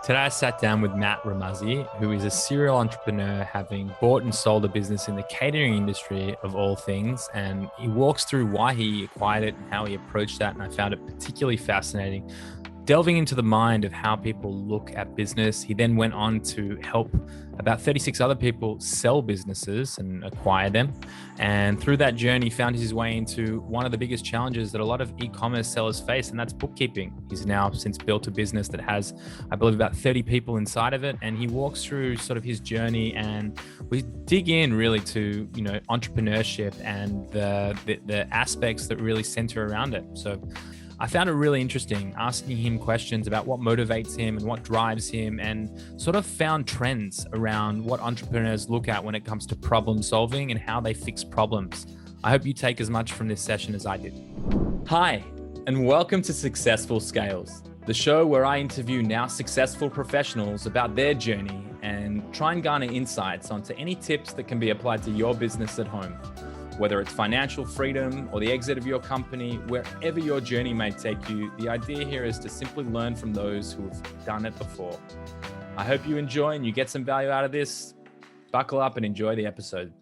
Today, I sat down with Matt Remuzzi, who is a serial entrepreneur, having bought and sold a business in the catering industry of all things. And he walks through why he acquired it and how he approached that. And I found it particularly fascinating, delving into the mind of how people look at business. He then went on to help about 36 other people sell businesses and acquire them. And through that journey, found his way into one of the biggest challenges that a lot of e-commerce sellers face, and that's bookkeeping. He's now since built a business that has, I believe, about 30 people inside of it. And he walks through sort of his journey, and we dig in really to, entrepreneurship and the aspects that really center around it. So I found it really interesting, asking him questions about what motivates him and what drives him, and sort of found trends around what entrepreneurs look at when it comes to problem solving and how they fix problems. I hope you take as much from this session as I did. Hi, and welcome to Successful Scales, the show where I interview now successful professionals about their journey and try and garner insights onto any tips that can be applied to your business at home. Whether it's financial freedom or the exit of your company, wherever your journey may take you, the idea here is to simply learn from those who have done it before. I hope you enjoy and you get some value out of this. Buckle up and enjoy the episode.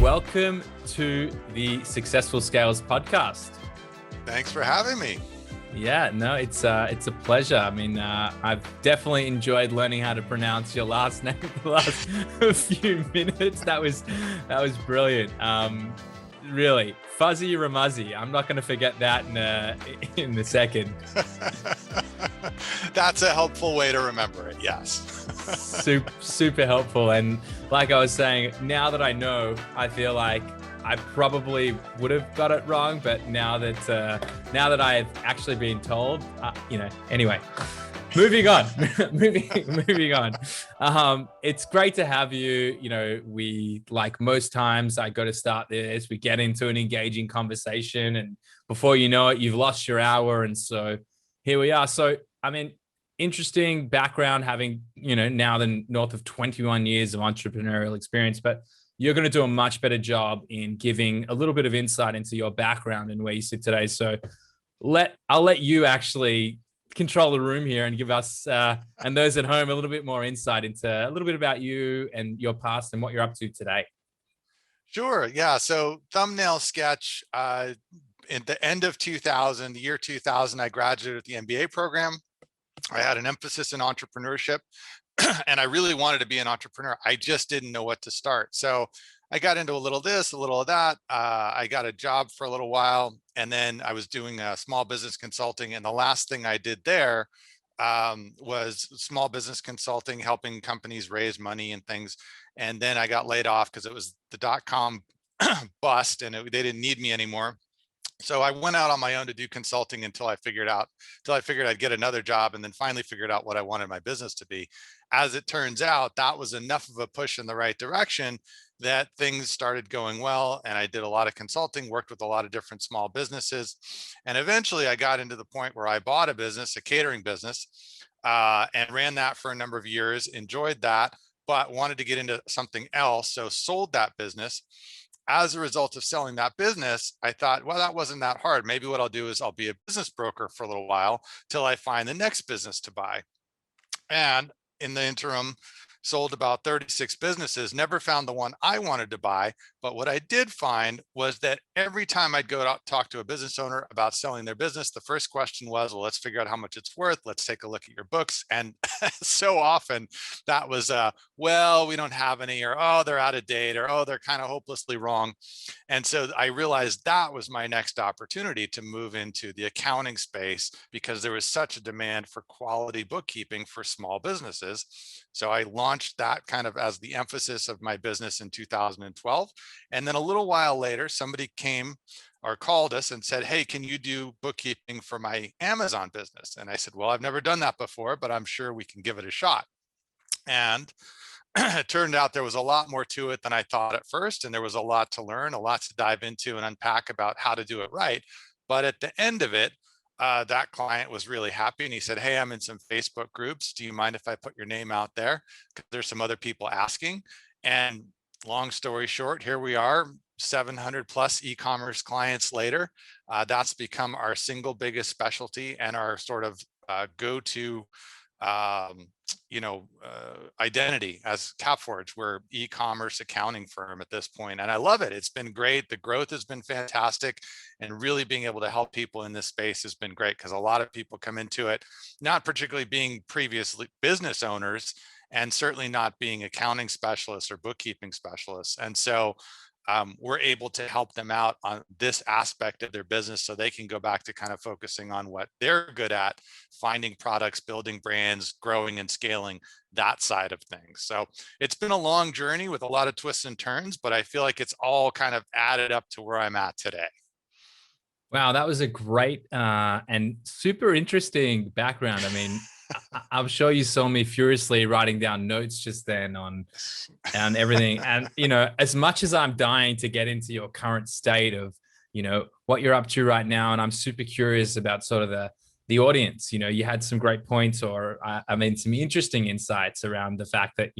Welcome to the Successful Scales podcast. Thanks for having me. Yeah, no, it's a pleasure. I mean, I've definitely enjoyed learning how to pronounce your last name for the last few minutes. That was brilliant. Really, Fuzzy Remuzzi. I'm not going to forget that in the second. That's a helpful way to remember it. Yes. super helpful. And like I was saying, now that I know, I feel like I probably would have got it wrong, but now that I've actually been told, anyway, moving on, moving on. It's great to have you. We, like most times, I go to start this, we get into an engaging conversation, and before you know it, you've lost your hour. And so here we are. So, I mean, interesting background, having, now the north of 21 years of entrepreneurial experience, but you're going to do a much better job in giving a little bit of insight into your background and where you sit today. So I'll let you actually control the room here and give us and those at home a little bit more insight into a little bit about you and your past and what you're up to today. Sure. Yeah. So thumbnail sketch, at the end of the year 2000, I graduated with the MBA program. I had an emphasis in entrepreneurship. And I really wanted to be an entrepreneur. I just didn't know what to start. So I got into a little of this, a little of that. I got a job for a little while, and then I was doing small business consulting. And the last thing I did there was small business consulting, helping companies raise money and things. And then I got laid off because it was the dot-com bust, and they didn't need me anymore. So I went out on my own to do consulting until I figured I'd get another job, and then finally figured out what I wanted my business to be. As it turns out, that was enough of a push in the right direction that things started going well. And I did a lot of consulting, worked with a lot of different small businesses. And eventually I got into the point where I bought a catering business, and ran that for a number of years, enjoyed that, but wanted to get into something else. So sold that business. As a result of selling that business, I thought, well, that wasn't that hard. Maybe what I'll do is I'll be a business broker for a little while till I find the next business to buy. And in the interim, sold about 36 businesses, never found the one I wanted to buy. But what I did find was that every time I'd go out talk to a business owner about selling their business, the first question was, well, let's figure out how much it's worth. Let's take a look at your books. And so often that was, well, we don't have any, or, oh, they're out of date, or, oh, they're kind of hopelessly wrong. And so I realized that was my next opportunity to move into the accounting space, because there was such a demand for quality bookkeeping for small businesses. So I launched that kind of as the emphasis of my business in 2012. And then a little while later, somebody came or called us and said, hey, can you do bookkeeping for my Amazon business? And I said, well, I've never done that before, but I'm sure we can give it a shot. And it turned out there was a lot more to it than I thought at first. And there was a lot to learn, a lot to dive into and unpack about how to do it right. But at the end of it, that client was really happy, and he said, hey, I'm in some Facebook groups. Do you mind if I put your name out there? Because there's some other people asking. And long story short, here we are 700 plus e-commerce clients later, that's become our single biggest specialty and our sort of go-to identity as CapForge. We're e-commerce accounting firm at this point, and I love it. It's been great. The growth has been fantastic, and really being able to help people in this space has been great, because a lot of people come into it not particularly being previously business owners, and certainly not being accounting specialists or bookkeeping specialists. And so we're able to help them out on this aspect of their business, so they can go back to kind of focusing on what they're good at, finding products, building brands, growing and scaling that side of things. So it's been a long journey with a lot of twists and turns, but I feel like it's all kind of added up to where I'm at today. Wow, that was a great and super interesting background. I mean, I'm sure you saw me furiously writing down notes just then on everything. And, as much as I'm dying to get into your current state of, what you're up to right now, and I'm super curious about sort of the audience, you had some great points, or I mean, some interesting insights around the fact that,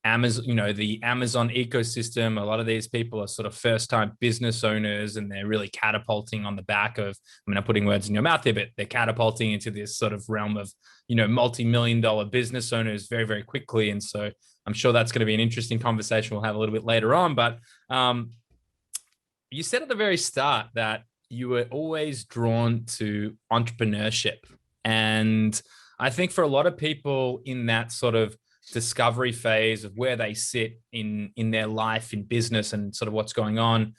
Amazon, the Amazon ecosystem, a lot of these people are sort of first-time business owners, and they're really catapulting on the back of, I'm putting words in your mouth here, but they're catapulting into this sort of realm of, multi-million-dollar business owners very, very quickly. And so I'm sure that's going to be an interesting conversation we'll have a little bit later on. But you said at the very start that you were always drawn to entrepreneurship. And I think for a lot of people in that sort of discovery phase of where they sit in their life, in business, and sort of what's going on,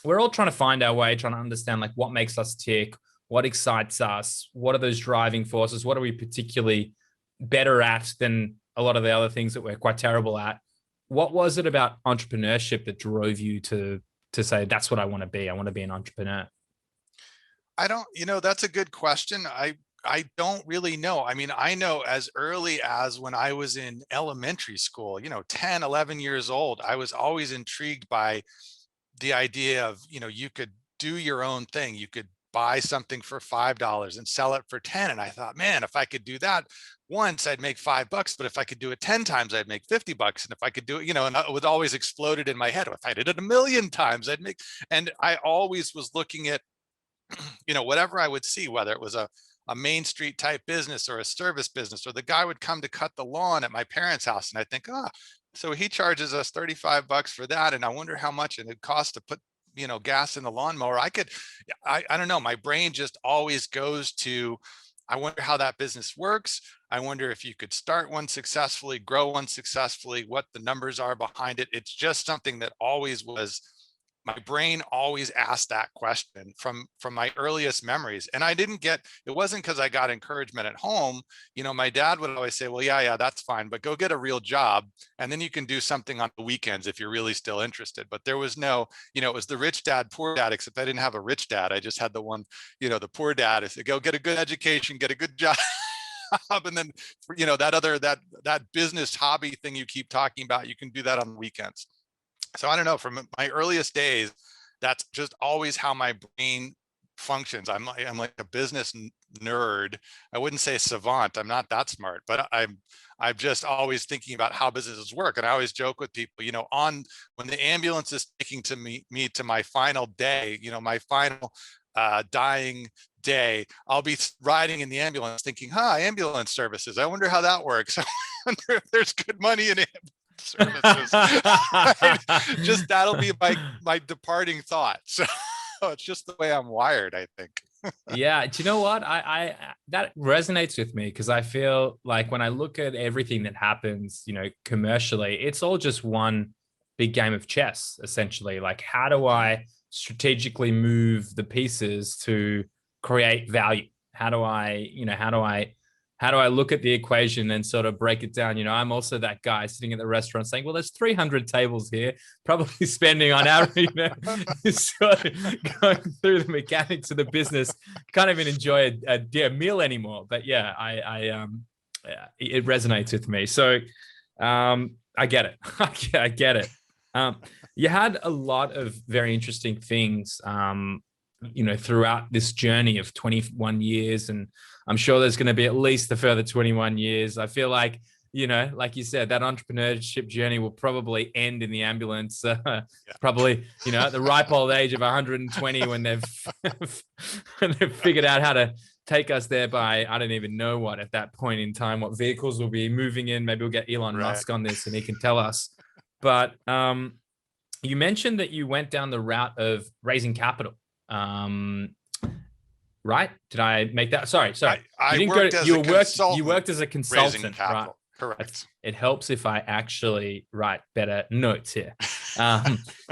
we're all trying to find our way, trying to understand like what makes us tick, what excites us, what are those driving forces, what are we particularly better at than a lot of the other things that we're quite terrible at. What was it about entrepreneurship that drove you to say, that's what I want to be? I want to be an entrepreneur. I don't, that's a good question. I don't really know. I mean, I know as early as when I was in elementary school, 10, 11 years old, I was always intrigued by the idea of, you could do your own thing. You could buy something for $5 and sell it for 10. And I thought, man, if I could do that once, I'd make $5, but if I could do it 10 times, I'd make $50. And if I could do it, and it was always exploded in my head. If I did it a million times, I'd make, and I always was looking at, whatever I would see, whether it was a Main Street type business or a service business, or the guy would come to cut the lawn at my parents' house. And I think, so he charges us $35 for that. And I wonder how much it costs to put, gas in the lawnmower. I don't know. My brain just always goes to, I wonder how that business works. I wonder if you could start one successfully, grow one successfully, what the numbers are behind it. It's just something that always was, my brain always asked that question from my earliest memories. And I didn't get, it wasn't because I got encouragement at home. My dad would always say, well, yeah, that's fine, but go get a real job. And then you can do something on the weekends if you're really still interested. But there was no, it was the rich dad, poor dad, except I didn't have a rich dad. I just had the one, the poor dad. I said, go get a good education, get a good job. And then, that business hobby thing you keep talking about, you can do that on the weekends. So I don't know, from my earliest days, that's just always how my brain functions. I'm like a business nerd. I wouldn't say savant. I'm not that smart, but I'm just always thinking about how businesses work. And I always joke with people, on when the ambulance is taking me to my final day, my final dying day, I'll be riding in the ambulance thinking, ambulance services. I wonder how that works. I wonder if there's good money in it. Services. Just that'll be my departing thought. So it's just the way I'm wired, I think. Yeah, do you know what? I that resonates with me, because I feel like when I look at everything that happens, commercially, it's all just one big game of chess, essentially. Like, how do I strategically move the pieces to create value? How do I look at the equation and sort of break it down? I'm also that guy sitting at the restaurant saying, well, there's 300 tables here, probably spending on average, sort of going through the mechanics of the business. Can't even enjoy a meal anymore. But yeah, it resonates with me. So I get it. I get it. You had a lot of very interesting things, throughout this journey of 21 years. And I'm sure there's going to be at least a further 21 years. I feel like like you said, that entrepreneurship journey will probably end in the ambulance, Yeah. probably, at the ripe old age of 120 when they've when they've figured out how to take us there by, I don't even know what at that point in time, what vehicles will be moving in. Maybe we'll get Elon Right. Musk on this and he can tell us. But you mentioned that you went down the route of raising capital. Right? Did I make that? Sorry. I You didn't worked go. as a You worked as a raising consultant, right? capital. Correct. It helps if I actually write better notes here.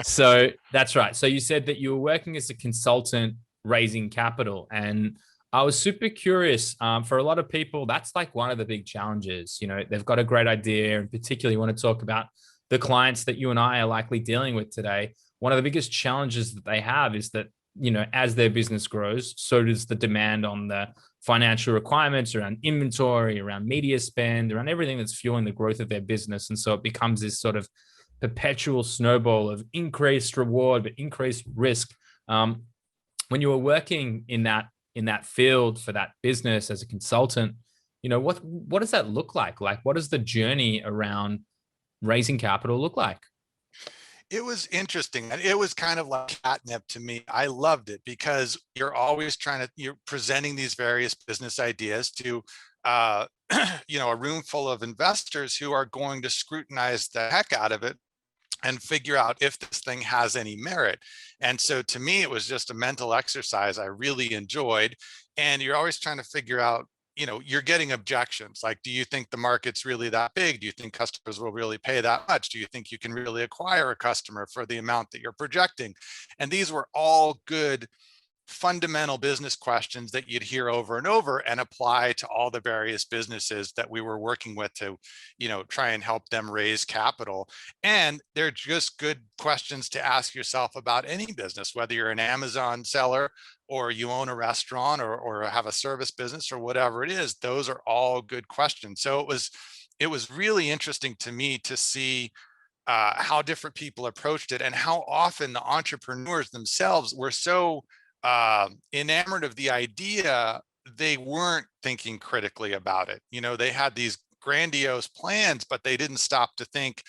So that's right. So you said that you were working as a consultant raising capital, and I was super curious. For a lot of people, that's like one of the big challenges. They've got a great idea, and particularly want to talk about the clients that you and I are likely dealing with today. One of the biggest challenges that they have is that, as their business grows, so does the demand on the financial requirements around inventory, around media spend, around everything that's fueling the growth of their business. And so it becomes this sort of perpetual snowball of increased reward, but increased risk. When you were working in that field for that business as a consultant, what does that look like? Like, what does the journey around raising capital look like? It was interesting. And it was kind of like catnip to me. I loved it because you're always you're presenting these various business ideas to, a room full of investors who are going to scrutinize the heck out of it and figure out if this thing has any merit. And so to me, it was just a mental exercise I really enjoyed. And you're always trying to figure out, you're getting objections. Like, do you think the market's really that big? Do you think customers will really pay that much? Do you think you can really acquire a customer for the amount that you're projecting? And these were all good fundamental business questions that you'd hear over and over and apply to all the various businesses that we were working with to, try and help them raise capital. And they're just good questions to ask yourself about any business, whether you're an Amazon seller or you own a restaurant or have a service business or whatever it is. Those are all good questions. So it was really interesting to me to see how different people approached it and how often the entrepreneurs themselves were so enamored of the idea, they weren't thinking critically about it. They had these grandiose plans, but they didn't stop to think,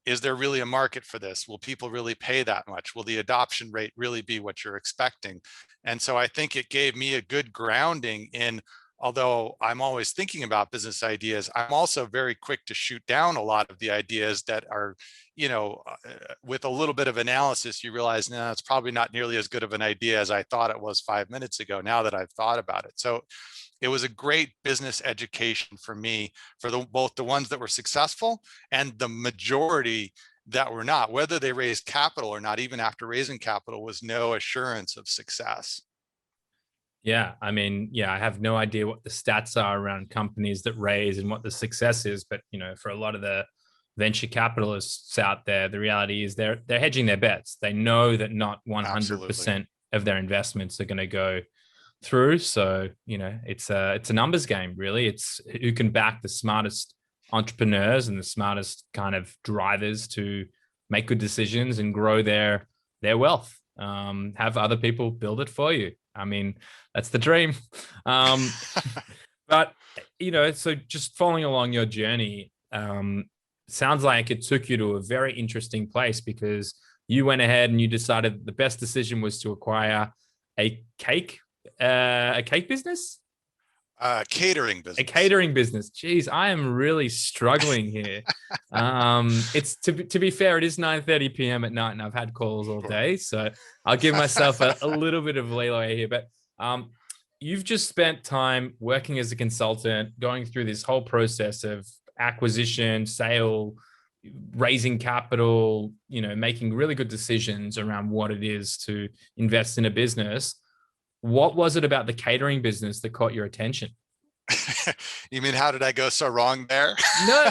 is there really a market for this? Will people really pay that much? Will the adoption rate really be what you're expecting? And so I think it gave me a good grounding in, although I'm always thinking about business ideas, I'm also very quick to shoot down a lot of the ideas that are, with a little bit of analysis, you realize, no, it's probably not nearly as good of an idea as I thought it was 5 minutes ago, now that I've thought about it. So it was a great business education for me, for both the ones that were successful and the majority that were not. Whether they raised capital or not, even after raising capital, was no assurance of success. Yeah, I mean, I have no idea what the stats are around companies that raise and what the success is, but for a lot of the venture capitalists out there, the reality is they're hedging their bets. They know that not 100% of their investments are going to go through. So, it's a numbers game, really. It's who can back the smartest entrepreneurs and the smartest kind of drivers to make good decisions and grow their wealth. Have other people build it for you. I mean, that's the dream. But, so just following along your journey, sounds like it took you to a very interesting place because you went ahead and you decided the best decision was to acquire a cake business. Catering business. A catering business. Geez, I am really struggling here. It's to be fair, it is 9:30 p.m. at night, and I've had calls all day, so I'll give myself a little bit of leeway here. But you've just spent time working as a consultant, going through this whole process of acquisition, sale, raising capital, making really good decisions around what it is to invest in a business. What was it about the catering business that caught your attention? You mean, how did I go so wrong there? No,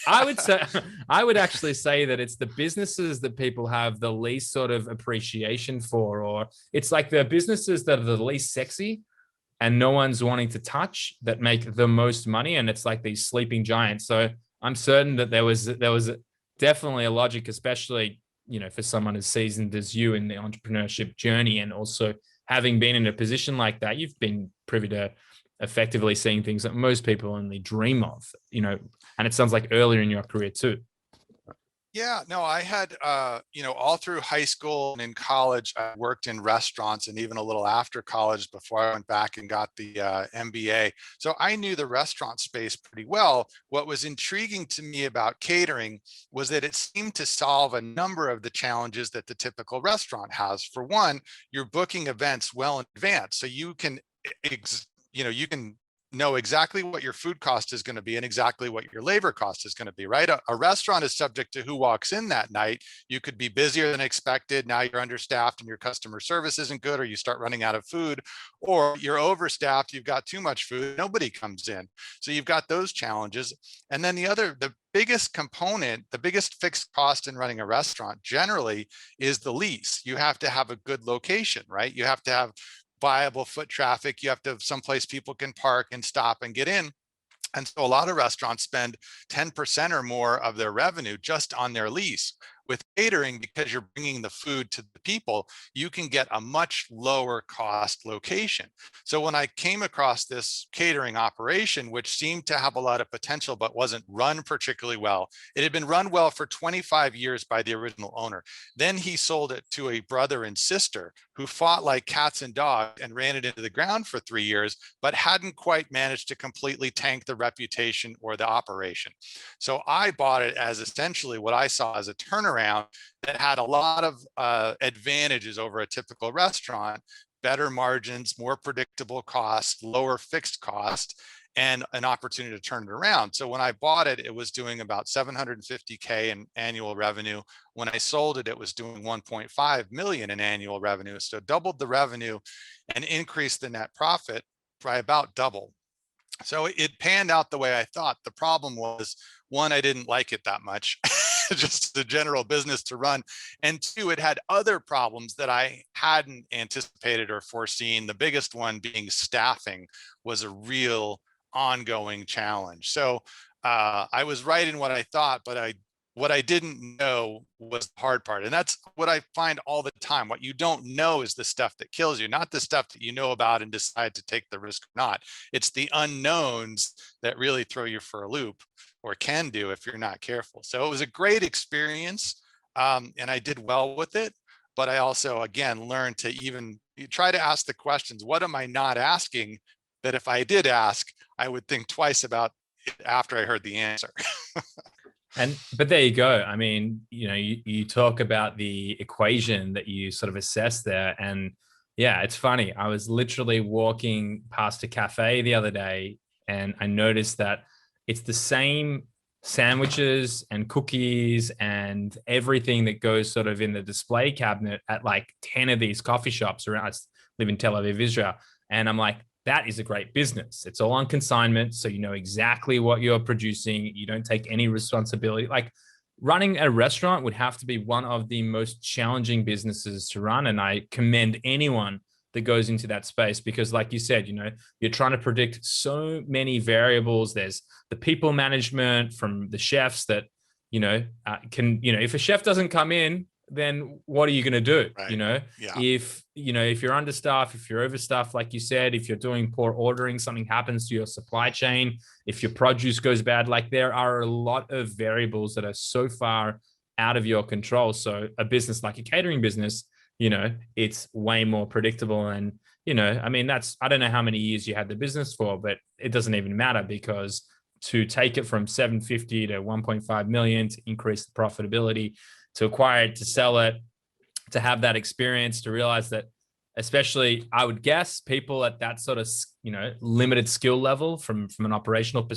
I would actually say that it's the businesses that people have the least sort of appreciation for, or it's like the businesses that are the least sexy and no one's wanting to touch that make the most money. And it's like these sleeping giants. So I'm certain that there was definitely a logic, especially, for someone as seasoned as you in the entrepreneurship journey, and also having been in a position like that, you've been privy to effectively seeing things that most people only dream of, and it sounds like earlier in your career too. Yeah, no, I had, all through high school and in college, I worked in restaurants and even a little after college before I went back and got the MBA. So I knew the restaurant space pretty well. What was intriguing to me about catering was that it seemed to solve a number of the challenges that the typical restaurant has. For one, you're booking events well in advance, so you can, you can know exactly what your food cost is going to be and exactly what your labor cost is going to be, right? A restaurant is subject to who walks in that night. You could be busier than expected. Now you're understaffed and your customer service isn't good, or you start running out of food, or you're overstaffed, you've got too much food, nobody comes in. So you've got those challenges. And then the biggest component, the biggest fixed cost in running a restaurant generally is the lease. You have to have a good location, right? You have to have viable foot traffic. You have to have someplace people can park and stop and get in. And so a lot of restaurants spend 10% or more of their revenue just on their lease. With catering, because you're bringing the food to the people, you can get a much lower cost location. So when I came across this catering operation, which seemed to have a lot of potential, but wasn't run particularly well, it had been run well for 25 years by the original owner. Then he sold it to a brother and sister who fought like cats and dogs and ran it into the ground for 3 years, but hadn't quite managed to completely tank the reputation or the operation. So I bought it as essentially what I saw as a turnaround that had a lot of advantages over a typical restaurant: better margins, more predictable costs, lower fixed cost, and an opportunity to turn it around. So when I bought it, it was doing about 750K in annual revenue. When I sold it, it was doing 1.5 million in annual revenue. So doubled the revenue and increased the net profit by about double. So it panned out the way I thought. The problem was, one, I didn't like it that much, just the general business to run. And two, it had other problems that I hadn't anticipated or foreseen. The biggest one being staffing was a real ongoing challenge. So I was right in what I thought, but what I didn't know was the hard part. And that's what I find all the time. What you don't know is the stuff that kills you, not the stuff that you know about and decide to take the risk or not. It's the unknowns that really throw you for a loop, or can do if you're not careful. So it was a great experience, and I did well with it. But I also, again, learned to even try to ask the questions. What am I not asking that if I did ask, I would think twice about it after I heard the answer? But there you go. I mean, you talk about the equation that you sort of assess there. And yeah, it's funny. I was literally walking past a cafe the other day and I noticed that it's the same sandwiches and cookies and everything that goes sort of in the display cabinet at like 10 of these coffee shops around. I live in Tel Aviv, Israel. And I'm like, that is a great business. It's all on consignment. So you know exactly what you're producing. You don't take any responsibility. Like running a restaurant would have to be one of the most challenging businesses to run. And I commend anyone that goes into that space because like you said, you're trying to predict so many variables. There's the people management from the chefs that, if a chef doesn't come in, then what are you going to do? Right. Yeah. If you're understaffed, if you're overstaffed, like you said, if you're doing poor ordering, something happens to your supply chain, if your produce goes bad, like there are a lot of variables that are so far out of your control. So a business like a catering business, it's way more predictable. And, I don't know how many years you had the business for, but it doesn't even matter because to take it from 750 to 1.5 million, to increase the profitability, to acquire it, to sell it, to have that experience, to realize that, especially I would guess people at that sort of, limited skill level from an operational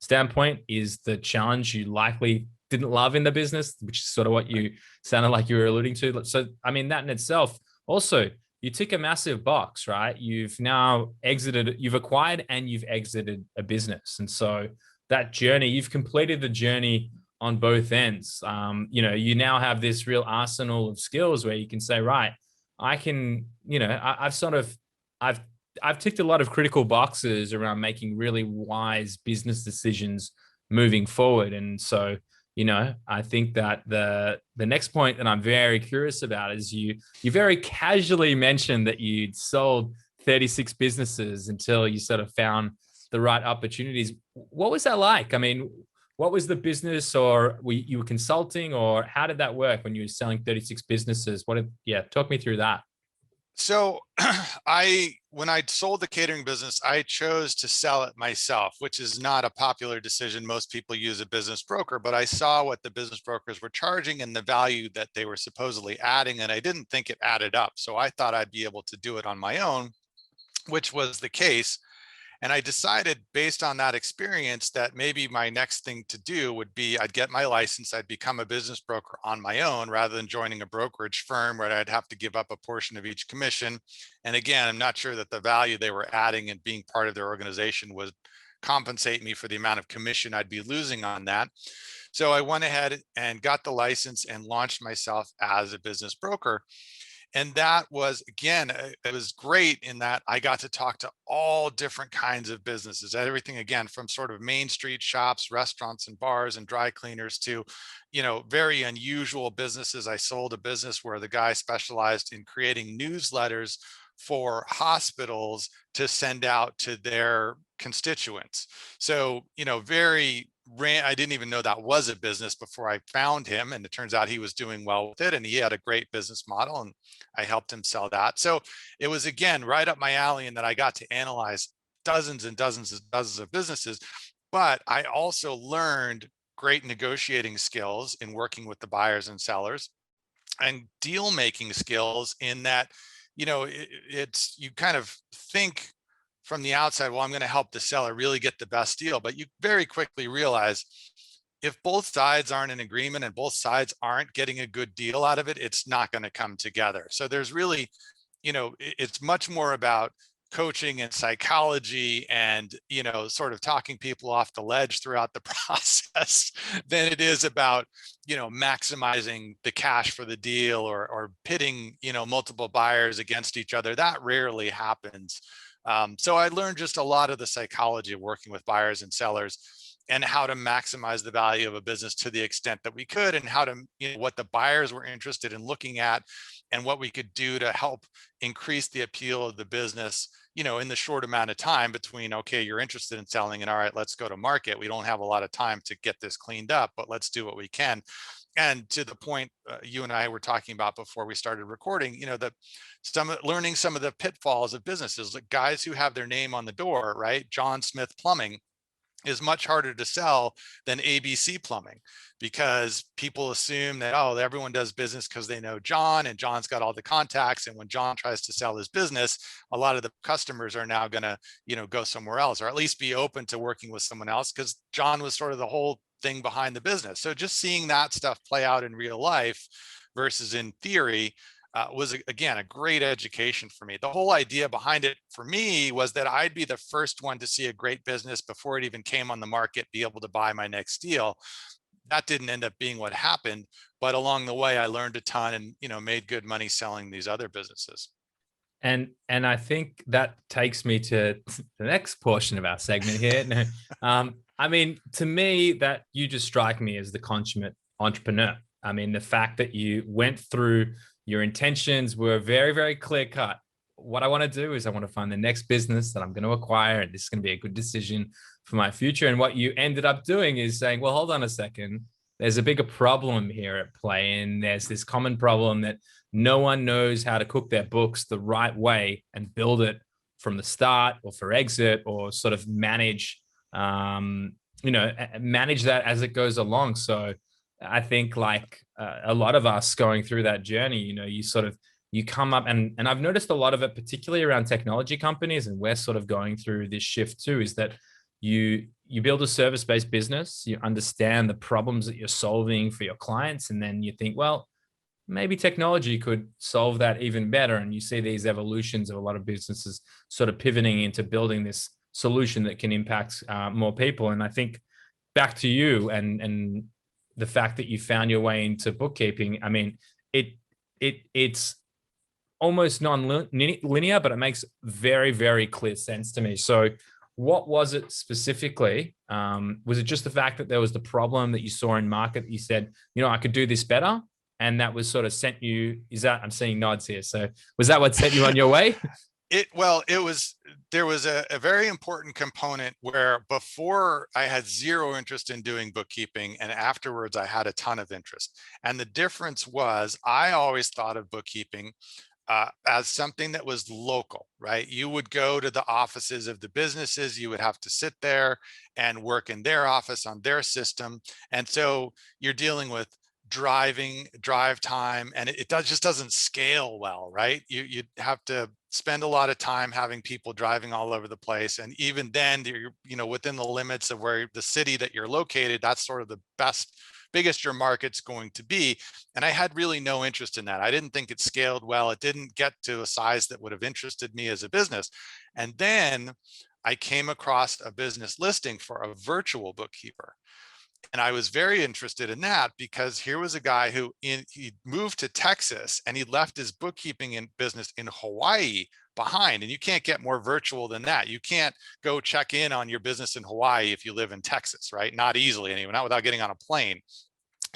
standpoint is the challenge you likely didn't love in the business, which is sort of what you sounded like you were alluding to. So, that in itself, also, you tick a massive box, right? You've now you've acquired and you've exited a business. And so that journey, you've completed the journey on both ends. You now have this real arsenal of skills where you can say, right, I can, I've ticked a lot of critical boxes around making really wise business decisions moving forward. And so, I think that the next point that I'm very curious about is you very casually mentioned that you'd sold 36 businesses until you sort of found the right opportunities. What was that like? I mean, what was the business, or you were consulting, or how did that work when you were selling 36 businesses? Talk me through that. So when I sold the catering business, I chose to sell it myself, which is not a popular decision. Most people use a business broker, but I saw what the business brokers were charging and the value that they were supposedly adding, and I didn't think it added up. So I thought I'd be able to do it on my own, which was the case. And I decided based on that experience that maybe my next thing to do would be I'd get my license, I'd become a business broker on my own rather than joining a brokerage firm where I'd have to give up a portion of each commission. And again, I'm not sure that the value they were adding and being part of their organization would compensate me for the amount of commission I'd be losing on that. So I went ahead and got the license and launched myself as a business broker. And that was, again, it was great in that I got to talk to all different kinds of businesses, everything again from sort of main street shops, restaurants and bars and dry cleaners to, very unusual businesses. I sold a business where the guy specialized in creating newsletters for hospitals to send out to their constituents. So, I didn't even know that was a business before I found him. And it turns out he was doing well with it and he had a great business model and I helped him sell that. So it was, again, right up my alley, and that I got to analyze dozens and dozens and dozens of businesses. But I also learned great negotiating skills in working with the buyers and sellers, and deal making skills in that, it's you kind of think from the outside, well, I'm going to help the seller really get the best deal. But you very quickly realize if both sides aren't in agreement and both sides aren't getting a good deal out of it, it's not going to come together. So there's really, it's much more about coaching and psychology and, sort of talking people off the ledge throughout the process than it is about, maximizing the cash for the deal, or pitting, multiple buyers against each other. That rarely happens. So I learned just a lot of the psychology of working with buyers and sellers and how to maximize the value of a business to the extent that we could, and how to, what the buyers were interested in looking at and what we could do to help increase the appeal of the business, in the short amount of time between, okay, you're interested in selling and all right, let's go to market. We don't have a lot of time to get this cleaned up, but let's do what we can. And to the point you and I were talking about before we started recording, learning some of the pitfalls of businesses, like guys who have their name on the door, right? John Smith Plumbing is much harder to sell than ABC Plumbing, because people assume that, oh, everyone does business because they know John and John's got all the contacts. And when John tries to sell his business, a lot of the customers are now going to, go somewhere else, or at least be open to working with someone else, because John was sort of the whole thing behind the business. So just seeing that stuff play out in real life versus in theory was, again, a great education for me. The whole idea behind it for me was that I'd be the first one to see a great business before it even came on the market, be able to buy my next deal. That didn't end up being what happened, but along the way, I learned a ton and, made good money selling these other businesses. And I think that takes me to the next portion of our segment here. I mean, to me, that you just strike me as the consummate entrepreneur. I mean, the fact that you went through, your intentions were very, very clear cut. What I want to do is I want to find the next business that I'm going to acquire, and this is going to be a good decision for my future. And what you ended up doing is saying, well, hold on a second. There's a bigger problem here at play. And there's this common problem that no one knows how to cook their books the right way and build it from the start or for exit, or sort of manage that as it goes along. So I think like a lot of us going through that journey, you come up, and I've noticed a lot of it, particularly around technology companies, and we're sort of going through this shift too, is that you build a service-based business, you understand the problems that you're solving for your clients, and then you think, well, maybe technology could solve that even better. And you see these evolutions of a lot of businesses sort of pivoting into building this solution that can impact more people. And I think back to you and the fact that you found your way into bookkeeping. I mean, it's almost non-linear, but it makes very, very clear sense to me. So what was it specifically? Was it just the fact that there was the problem that you saw in market that you said, I could do this better? And that was sort of sent you, I'm seeing nods here. So was that what sent you on your way? There was a very important component where before I had zero interest in doing bookkeeping, and afterwards I had a ton of interest. And the difference was I always thought of bookkeeping as something that was local, right? You would go to the offices of the businesses, you would have to sit there and work in their office on their system. And so you're dealing with drive time, and just doesn't scale well, right? You have to spend a lot of time having people driving all over the place. And even then you're, within the limits of where the city that you're located, that's sort of the biggest your market's going to be. And I had really no interest in that. I didn't think it scaled well. It didn't get to a size that would have interested me as a business. And then I came across a business listing for a virtual bookkeeper. And I was very interested in that because here was a guy he moved to Texas and he left his bookkeeping business in Hawaii behind. And you can't get more virtual than that. You can't go check in on your business in Hawaii if you live in Texas, right? Not easily anyway, not without getting on a plane.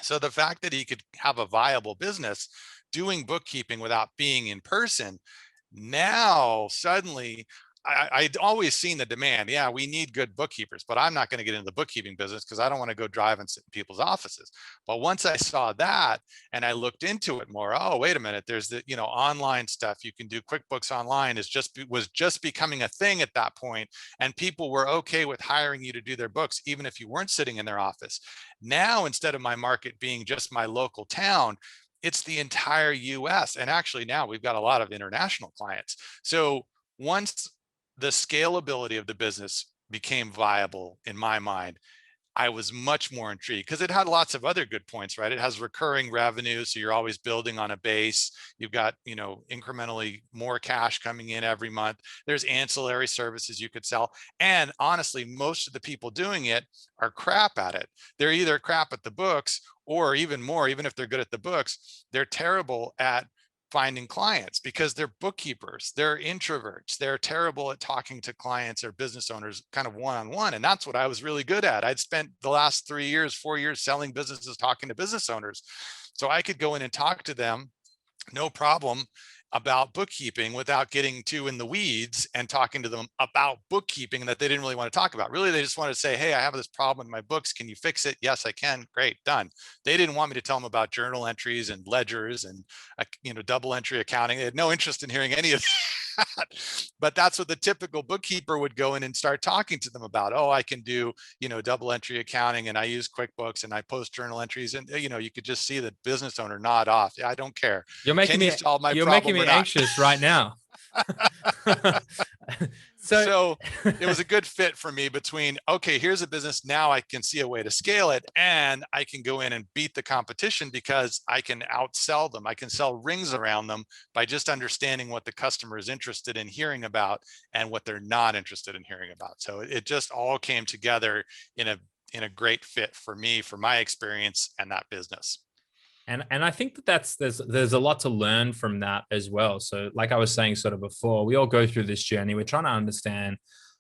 So the fact that he could have a viable business doing bookkeeping without being in person, now suddenly I'd always seen the demand. Yeah, we need good bookkeepers, but I'm not going to get into the bookkeeping business because I don't want to go drive and sit in people's offices. But once I saw that and I looked into it more, oh, wait a minute, there's the, online stuff you can do. QuickBooks Online was just becoming a thing at that point, and people were okay with hiring you to do their books, even if you weren't sitting in their office. Now, instead of my market being just my local town, it's the entire US. And actually now we've got a lot of international clients. So once the scalability of the business became viable in my mind, I was much more intrigued because it had lots of other good points, right? It has recurring revenue. So you're always building on a base. You've got, incrementally more cash coming in every month. There's ancillary services you could sell. And honestly, most of the people doing it are crap at it. They're either crap at the books, or even more, even if they're good at the books, they're terrible at finding clients because they're bookkeepers, they're introverts, they're terrible at talking to clients or business owners kind of one-on-one. And that's what I was really good at. I'd spent the last 3 years, 4 years selling businesses, talking to business owners. So I could go in and talk to them, no problem, about bookkeeping without getting too in the weeds and talking to them about bookkeeping that they didn't really want to talk about. Really, they just wanted to say, hey, I have this problem in my books. Can you fix it? Yes, I can. Great, done. They didn't want me to tell them about journal entries and ledgers and double entry accounting. They had no interest in hearing any of that. But that's what the typical bookkeeper would go in and start talking to them about. Oh, I can do, double entry accounting, and I use QuickBooks, and I post journal entries. And, you could just see the business owner nod off. Yeah, I don't care. You're making Can you me solve my you're making problem me or not? anxious right now. So So it was a good fit for me between, okay, here's a business. Now I can see a way to scale it, and I can go in and beat the competition because I can outsell them. I can sell rings around them by just understanding what the customer is interested in hearing about and what they're not interested in hearing about. So it just all came together in a great fit for me, for my experience and that business. and I think there's a lot to learn from that as well. So like I was saying sort of before, we all go through this journey. We're trying to understand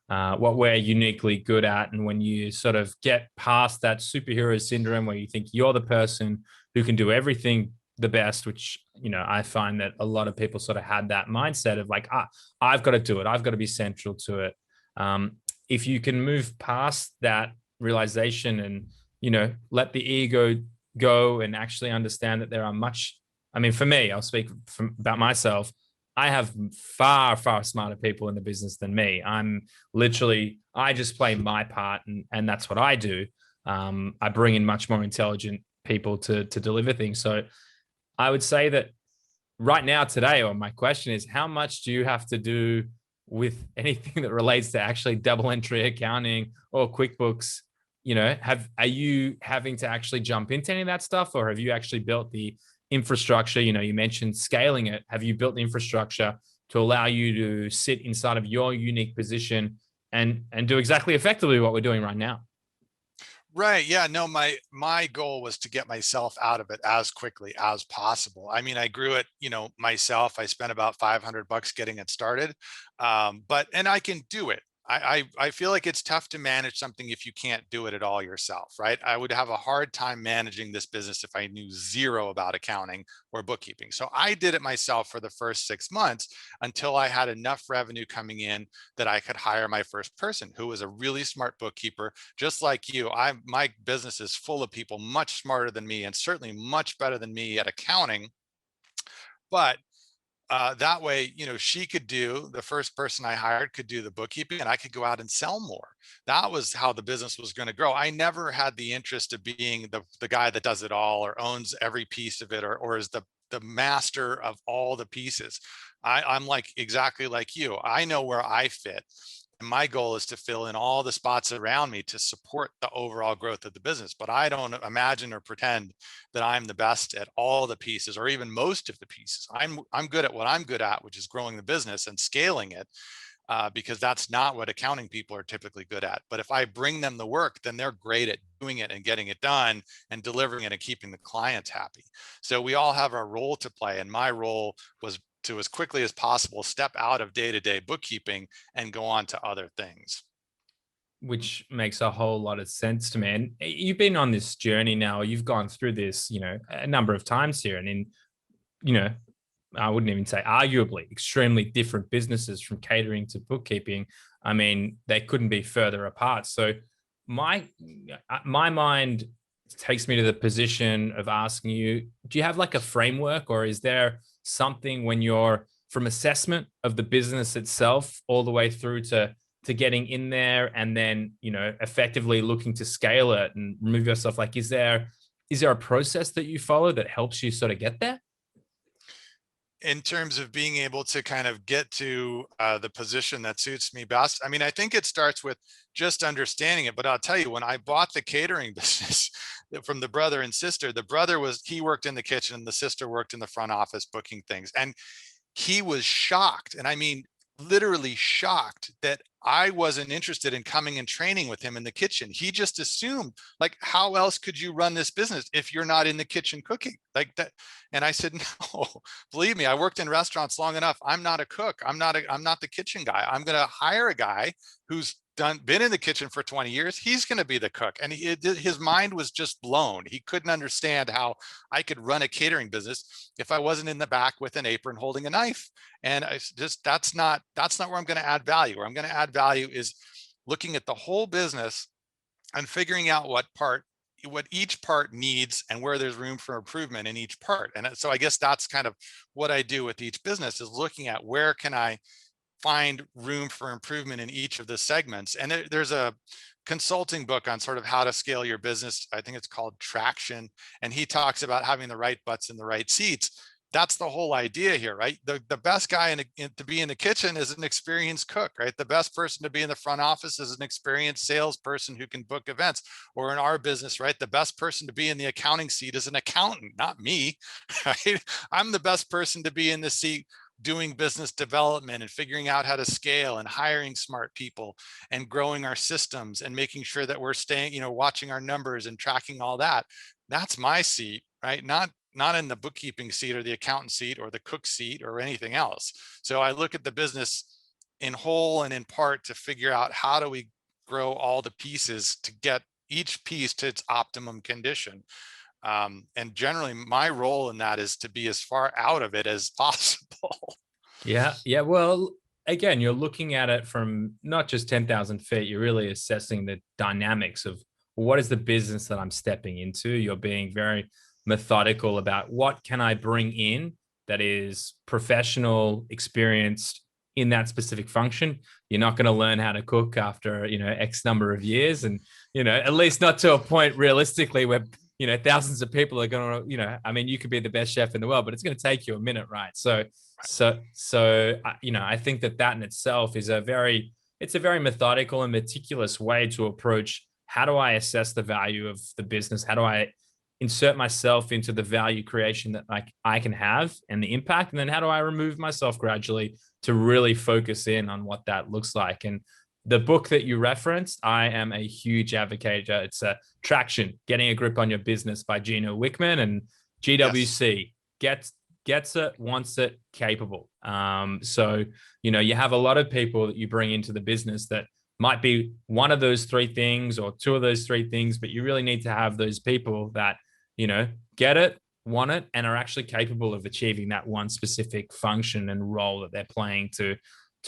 what we're uniquely good at. And when you sort of get past that superhero syndrome where you think you're the person who can do everything the best, which, I find that a lot of people sort of had that mindset of like, I've got to do it. I've got to be central to it. Um, if you can move past that realization and, let the ego go and actually understand that there are for me, I'll speak about myself. I have far, far smarter people in the business than me. I just play my part, and that's what I do. I bring in much more intelligent people to deliver things. So I would say that right now, today, or my question is, how much do you have to do with anything that relates to actually double entry accounting or QuickBooks? Are you having to actually jump into any of that stuff, or have you actually built the infrastructure? You mentioned scaling it. Have you built the infrastructure to allow you to sit inside of your unique position and do exactly effectively what we're doing right now? Right. Yeah. No, my goal was to get myself out of it as quickly as possible. I mean, I grew it, myself. I spent about $500 getting it started. And I can do it. I feel like it's tough to manage something if you can't do it at all yourself, right? I would have a hard time managing this business if I knew zero about accounting or bookkeeping. So I did it myself for the first 6 months until I had enough revenue coming in that I could hire my first person, who was a really smart bookkeeper, just like you. My business is full of people much smarter than me and certainly much better than me at accounting. But that way, she could do, the first person I hired could do the bookkeeping and I could go out and sell more. That was how the business was going to grow. I never had the interest of being the guy that does it all or owns every piece of it, or is the master of all the pieces. I'm like exactly like you. I know where I fit. And my goal is to fill in all the spots around me to support the overall growth of the business. But I don't imagine or pretend that I'm the best at all the pieces or even most of the pieces. I'm good at what I'm good at, which is growing the business and scaling it, because that's not what accounting people are typically good at. But if I bring them the work, then they're great at doing it and getting it done and delivering it and keeping the clients happy. So we all have our role to play. And my role was to, as quickly as possible, step out of day-to-day bookkeeping and go on to other things. Which makes a whole lot of sense to me. And you've been on this journey now. You've gone through this, a number of times here, and you know, I wouldn't even say arguably extremely different businesses from catering to bookkeeping. I mean, they couldn't be further apart. So my my mind takes me to the position of asking you, do you have like a framework, or is there something when you're from assessment of the business itself all the way through to getting in there and then, effectively looking to scale it and remove yourself? Like, is there a process that you follow that helps you sort of get there? In terms of being able to kind of get to the position that suits me best, I mean, I think it starts with just understanding it. But I'll tell you, when I bought the catering business from the brother and sister, he worked in the kitchen and the sister worked in the front office booking things. And he was shocked, and I mean literally shocked, that I wasn't interested in coming and training with him in the kitchen. He just assumed, like, how else could you run this business if you're not in the kitchen cooking like that? And I said, no, believe me, I worked in restaurants long enough. I'm not a cook. I'm not the kitchen guy. I'm going to hire a guy who's been in the kitchen for 20 years. He's going to be the cook. And his mind was just blown. He couldn't understand how I could run a catering business if I wasn't in the back with an apron holding a knife. And that's not where I'm going to add value. Where I'm going to add value is looking at the whole business and figuring out what each part needs and where there's room for improvement in each part. And so I guess that's kind of what I do with each business, is looking at where can I find room for improvement in each of the segments. And there's a consulting book on sort of how to scale your business. I think it's called Traction. And he talks about having the right butts in the right seats. That's the whole idea here, right? The best guy to be in the kitchen is an experienced cook, right? The best person to be in the front office is an experienced salesperson who can book events. Or in our business, right, the best person to be in the accounting seat is an accountant, not me, right? I'm the best person to be in the seat doing business development and figuring out how to scale and hiring smart people and growing our systems and making sure that we're staying, watching our numbers and tracking all that. That's my seat, right? Not in the bookkeeping seat or the accountant seat or the cook seat or anything else. So I look at the business in whole and in part to figure out, how do we grow all the pieces to get each piece to its optimum condition. And generally my role in that is to be as far out of it as possible. Yeah. Yeah. Well, again, you're looking at it from not just 10,000 feet, you're really assessing the dynamics of what is the business that I'm stepping into. You're being very methodical about what can I bring in that is professional, experienced in that specific function. You're not going to learn how to cook after, X number of years. And, at least not to a point realistically where, thousands of people are going to, I mean, you could be the best chef in the world, but it's going to take you a minute, right? I think that in itself is it's a very methodical and meticulous way to approach, how do I assess the value of the business? How do I insert myself into the value creation that I can have and the impact? And then how do I remove myself gradually to really focus in on what that looks like? And the book that you referenced, I am a huge advocate. It's a Traction, Getting a Grip on Your Business by Gino Wickman, and GWC gets it, wants it, capable. So, you have a lot of people that you bring into the business that might be one of those three things or two of those three things, but you really need to have those people that, get it, want it, and are actually capable of achieving that one specific function and role that they're playing to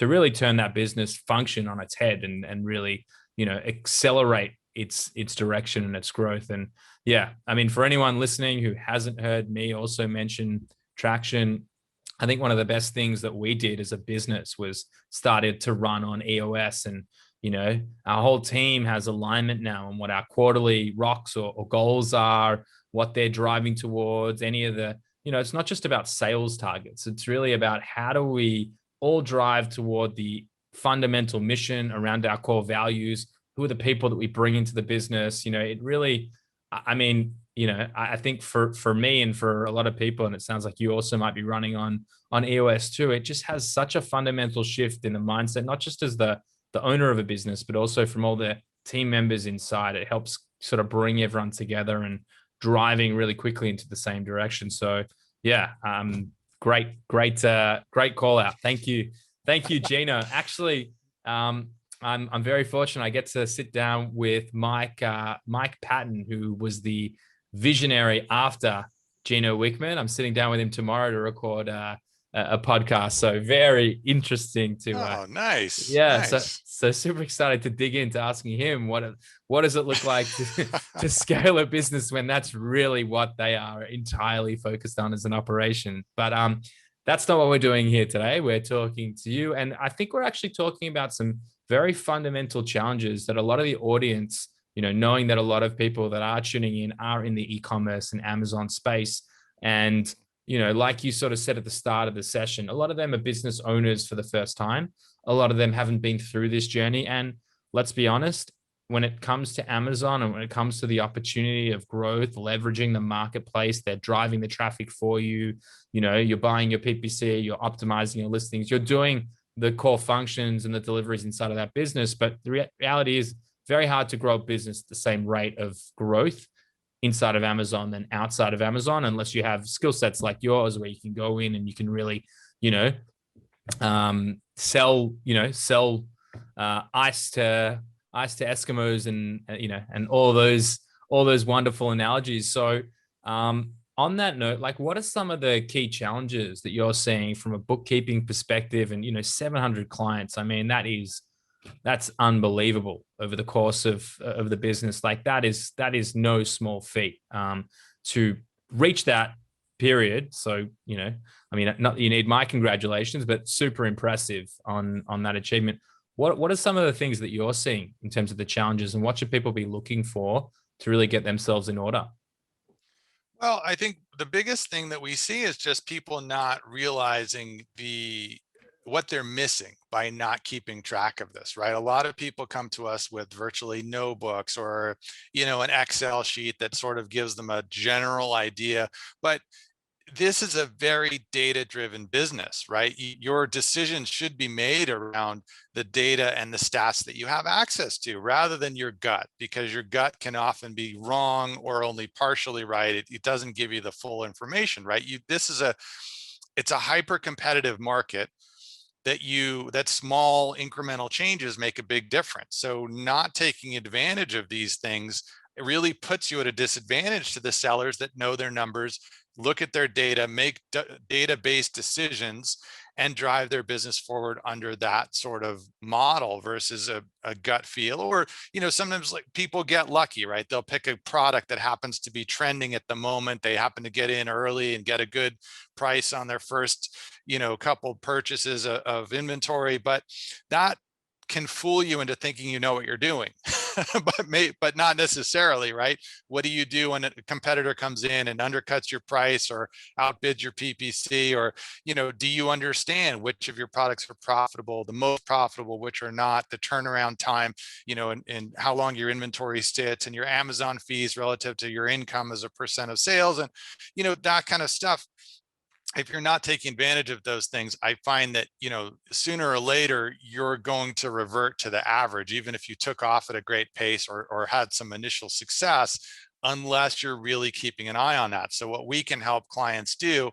really turn that business function on its head and really, accelerate its direction and its growth. And yeah, I mean, for anyone listening who hasn't heard me also mention traction, I think one of the best things that we did as a business was started to run on EOS. And, our whole team has alignment now on what our quarterly rocks or goals are, what they're driving towards, any of the, it's not just about sales targets. It's really about how do we all drive toward the fundamental mission around our core values. Who are the people that we bring into the business? It really, I mean, I think for me and for a lot of people, and it sounds like you also might be running on EOS too. It just has such a fundamental shift in the mindset, not just as the owner of a business, but also from all the team members inside. It helps sort of bring everyone together and driving really quickly into the same direction. So yeah, great call out. Thank you, Gino. Actually, I'm very fortunate. I get to sit down with Mike Patton, who was the visionary after Gino Wickman. I'm sitting down with him tomorrow to record a podcast. So very interesting to Oh, nice, yeah. So nice. super excited to dig into asking him what does it look like to scale a business when that's really what they are entirely focused on as an operation. But that's not what we're doing here today. We're talking to you, and I think we're actually talking about some very fundamental challenges that a lot of the audience, knowing that a lot of people that are tuning in are in the e-commerce and Amazon space. And, like you sort of said at the start of the session, a lot of them are business owners for the first time. A lot of them haven't been through this journey. And let's be honest, when it comes to Amazon and when it comes to the opportunity of growth, leveraging the marketplace, they're driving the traffic for you. You're buying your PPC, you're optimizing your listings, you're doing the core functions and the deliveries inside of that business. But the reality is very hard to grow a business at the same rate of growth inside of Amazon than outside of Amazon, unless you have skill sets like yours where you can go in and you can really, sell ice to Eskimos and and all those wonderful analogies. So on that note, like, what are some of the key challenges that you're seeing from a bookkeeping perspective? And 700 clients, I mean, that's unbelievable over the course of the business. Like that is no small feat to reach that period. So I mean, not you need my congratulations, but super impressive on that achievement. What are some of the things that you're seeing in terms of the challenges, and what should people be looking for to really get themselves in order? Well, I think the biggest thing that we see is just people not realizing what they're missing by not keeping track of this, right? A lot of people come to us with virtually no books or, an Excel sheet that sort of gives them a general idea, but this is a very data-driven business, right? Your decisions should be made around the data and the stats that you have access to rather than your gut, because your gut can often be wrong or only partially right. It doesn't give you the full information, right? It's a hyper competitive market that small incremental changes make a big difference. So not taking advantage of these things, it really puts you at a disadvantage to the sellers that know their numbers, look at their data, make data-based decisions, and drive their business forward under that sort of model versus a gut feel. Or, sometimes like people get lucky, right? They'll pick a product that happens to be trending at the moment. They happen to get in early and get a good price on their first, couple purchases of inventory, but that can fool you into thinking you know what you're doing, but not necessarily, right? What do you do when a competitor comes in and undercuts your price or outbids your PPC? Or, do you understand which of your products are profitable, the most profitable, which are not, the turnaround time, and how long your inventory sits, and your Amazon fees relative to your income as a percent of sales, and, that kind of stuff. If you're not taking advantage of those things, I find that, sooner or later, you're going to revert to the average, even if you took off at a great pace or had some initial success, unless you're really keeping an eye on that. So what we can help clients do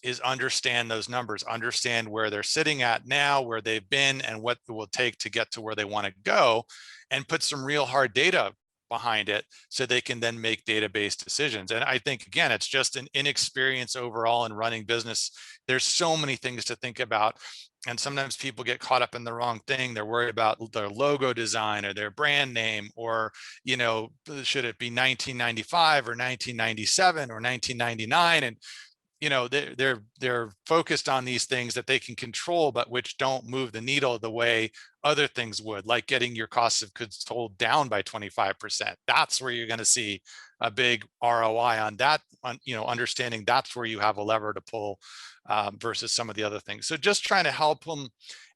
is understand those numbers, understand where they're sitting at now, where they've been, and what it will take to get to where they want to go, and put some real hard data behind it so they can then make data-based decisions. And I think, again, it's just an inexperience overall in running business. There's so many things to think about. And sometimes people get caught up in the wrong thing. They're worried about their logo design or their brand name, or, should it be 1995 or 1997 or 1999? And they're focused on these things that they can control, but which don't move the needle the way other things would, like getting your cost of goods sold down by 25%. That's where you're going to see a big ROI on that, understanding that's where you have a lever to pull, versus some of the other things. So just trying to help them,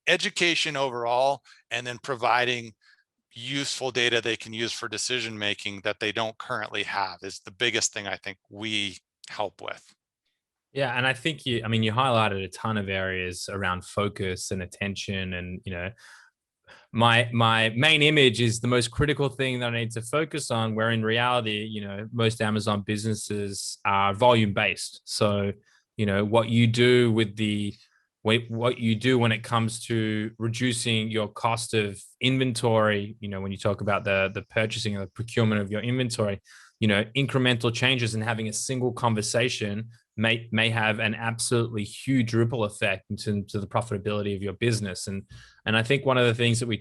education overall, and then providing useful data they can use for decision making that they don't currently have is the biggest thing I think we help with. Yeah, and I think you highlighted a ton of areas around focus and attention, and my main image is the most critical thing that I need to focus on, where in reality, most Amazon businesses are volume based. So, what you do what you do when it comes to reducing your cost of inventory, when you talk about the purchasing or the procurement of your inventory, incremental changes and having a single conversation may have an absolutely huge ripple effect into the profitability of your business. And I think one of the things that we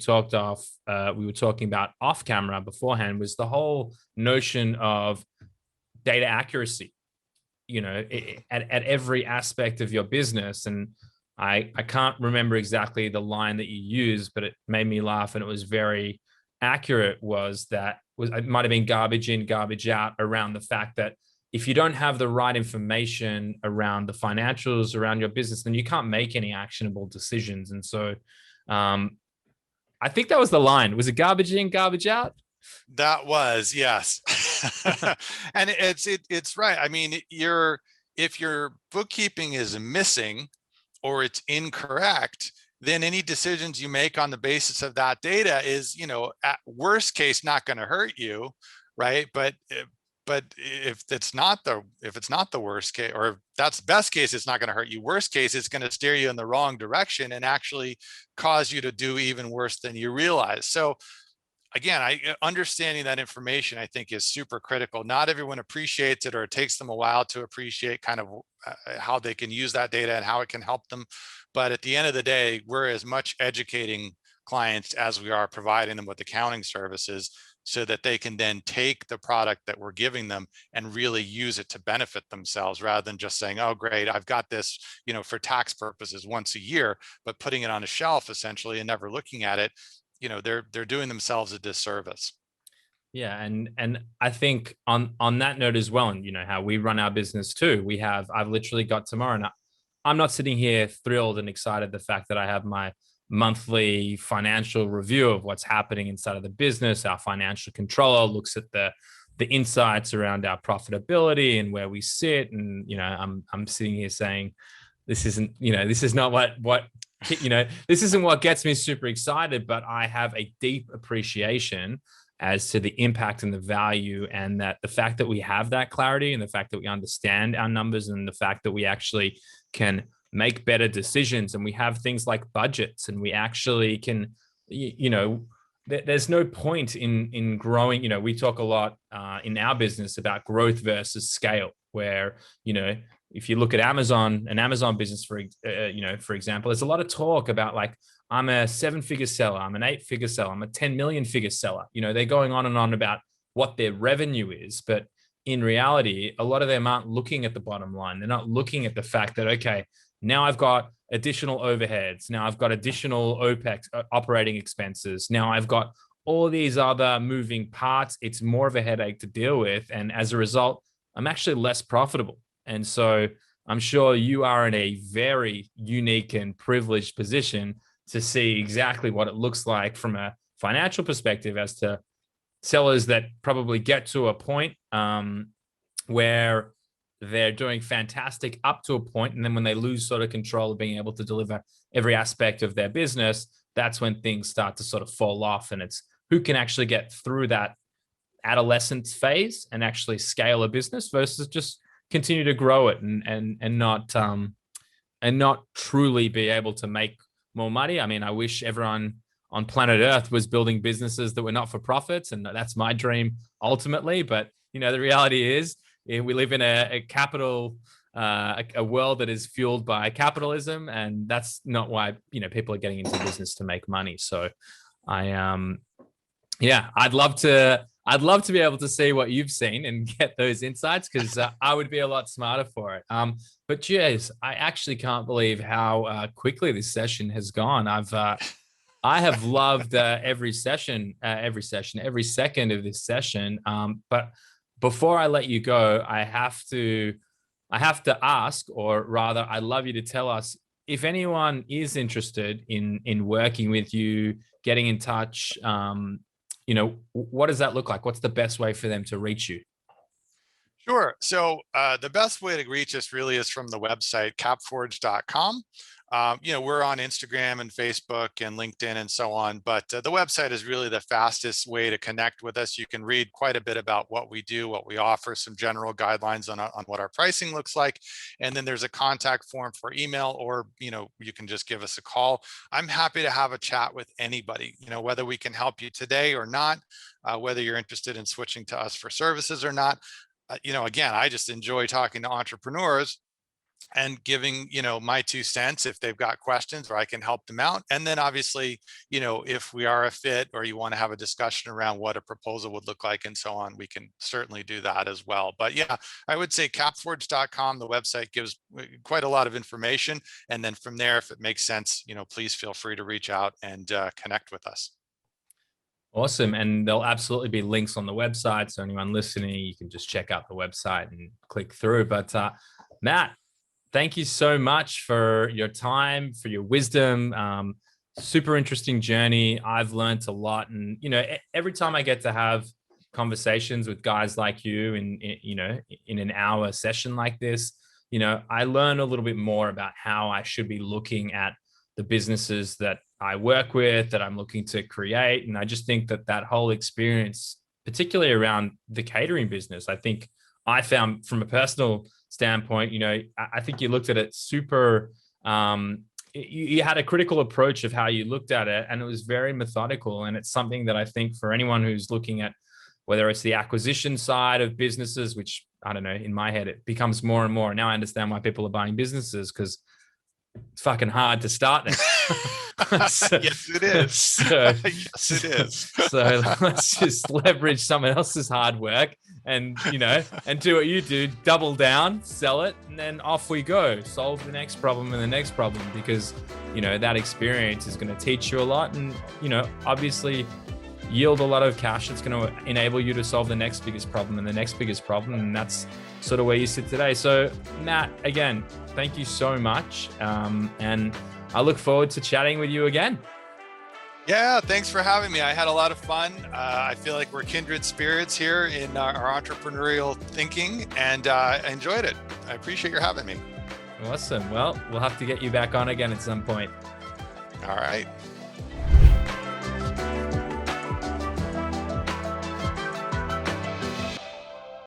were talking about off camera beforehand, was the whole notion of data accuracy, at every aspect of your business. And I can't remember exactly the line that you used, but it made me laugh, and it was very accurate. It might have been garbage in, garbage out, around the fact that if you don't have the right information around the financials around your business, then you can't make any actionable decisions. And so, I think that was the line. Was it garbage in, garbage out? That was, yes. And it's right. I mean, if your bookkeeping is missing or it's incorrect, then any decisions you make on the basis of that data is, at worst case, not going to hurt you, right? But if it's not the worst case, or if that's best case, it's not going to hurt you. Worst case, it's going to steer you in the wrong direction and actually cause you to do even worse than you realize. So again, understanding that information, I think, is super critical. Not everyone appreciates it, or it takes them a while to appreciate kind of how they can use that data and how it can help them. But at the end of the day, we're as much educating clients as we are providing them with accounting services, so that they can then take the product that we're giving them and really use it to benefit themselves, rather than just saying, oh, great, I've got this, for tax purposes once a year, but putting it on a shelf essentially and never looking at it. They're doing themselves a disservice. Yeah, and I think on that note as well, and how we run our business too, I've literally got tomorrow, and I'm not sitting here thrilled and excited the fact that I have my monthly financial review of what's happening inside of the business. Our financial controller looks at the insights around our profitability and where we sit, and I'm sitting here saying, this isn't this is not what this isn't what gets me super excited, but I have a deep appreciation as to the impact and the value, and that the fact that we have that clarity, and the fact that we understand our numbers, and the fact that we actually can make better decisions, and we have things like budgets, and we actually can, there's no point in growing. We talk a lot in our business about growth versus scale, where, if you look at an Amazon business, for example, there's a lot of talk about, like, I'm a 7-figure seller, I'm an 8-figure seller, I'm a 10 million figure seller. They're going on and on about what their revenue is, but in reality, a lot of them aren't looking at the bottom line. They're not looking at the fact that, okay, now I've got additional overheads. Now I've got additional OPEX, operating expenses. Now I've got all these other moving parts. It's more of a headache to deal with. And as a result, I'm actually less profitable. And so I'm sure you are in a very unique and privileged position to see exactly what it looks like from a financial perspective, as to sellers that probably get to a point where they're doing fantastic up to a point, and then when they lose sort of control of being able to deliver every aspect of their business, that's when things start to sort of fall off. And it's who can actually get through that adolescence phase and actually scale a business, versus just continue to grow it and not truly be able to make more money. I mean, I wish everyone on planet Earth was building businesses that were not for profits, and that's my dream ultimately. But the reality is, we live in a capital, a world that is fueled by capitalism, and that's not why people are getting into business to make money. So, I'd love to be able to see what you've seen and get those insights, because I would be a lot smarter for it. But geez, I actually can't believe how quickly this session has gone. I have loved every second of this session. But before I let you go, I have to ask, or rather, I'd love you to tell us if anyone is interested in working with you, getting in touch. What does that look like? What's the best way for them to reach you? Sure. So the best way to reach us really is from the website, capforge.com. We're on Instagram and Facebook and LinkedIn and so on, but the website is really the fastest way to connect with us. You can read quite a bit about what we do, what we offer, some general guidelines on what our pricing looks like. And then there's a contact form for email, or, you can just give us a call. I'm happy to have a chat with anybody, whether we can help you today or not, whether you're interested in switching to us for services or not. Again, I just enjoy talking to entrepreneurs and giving, my 2 cents if they've got questions, or I can help them out. And then obviously, if we are a fit, or you want to have a discussion around what a proposal would look like and so on, we can certainly do that as well. But yeah, I would say capforge.com, the website gives quite a lot of information. And then from there, if it makes sense, please feel free to reach out and connect with us. Awesome. And there'll absolutely be links on the website. So anyone listening, you can just check out the website and click through. But Matt, thank you so much for your time, for your wisdom. Super interesting journey. I've learned a lot. And, every time I get to have conversations with guys like you in an hour session like this, I learn a little bit more about how I should be looking at the businesses that I work with, that I'm looking to create. And I just think that whole experience, particularly around the catering business, I think I found from a personal standpoint, I think you looked at it super, you had a critical approach of how you looked at it, and it was very methodical. And it's something that I think for anyone who's looking at, whether it's the acquisition side of businesses, which I don't know, in my head, it becomes more and more. Now I understand why people are buying businesses, because it's fucking hard to start them. Yes, it is. Yes, it is. So let's just leverage someone else's hard work and do what you do, double down, sell it, and then off we go, solve the next problem and the next problem, because, that experience is going to teach you a lot, and, obviously yield a lot of cash. It's going to enable you to solve the next biggest problem and the next biggest problem. And that's sort of where you sit today. So Matt, again, thank you so much. And I look forward to chatting with you again. Yeah, thanks for having me. I had a lot of fun. I feel like we're kindred spirits here in our entrepreneurial thinking, and I enjoyed it. I appreciate your having me. Awesome. Well, we'll have to get you back on again at some point. All right.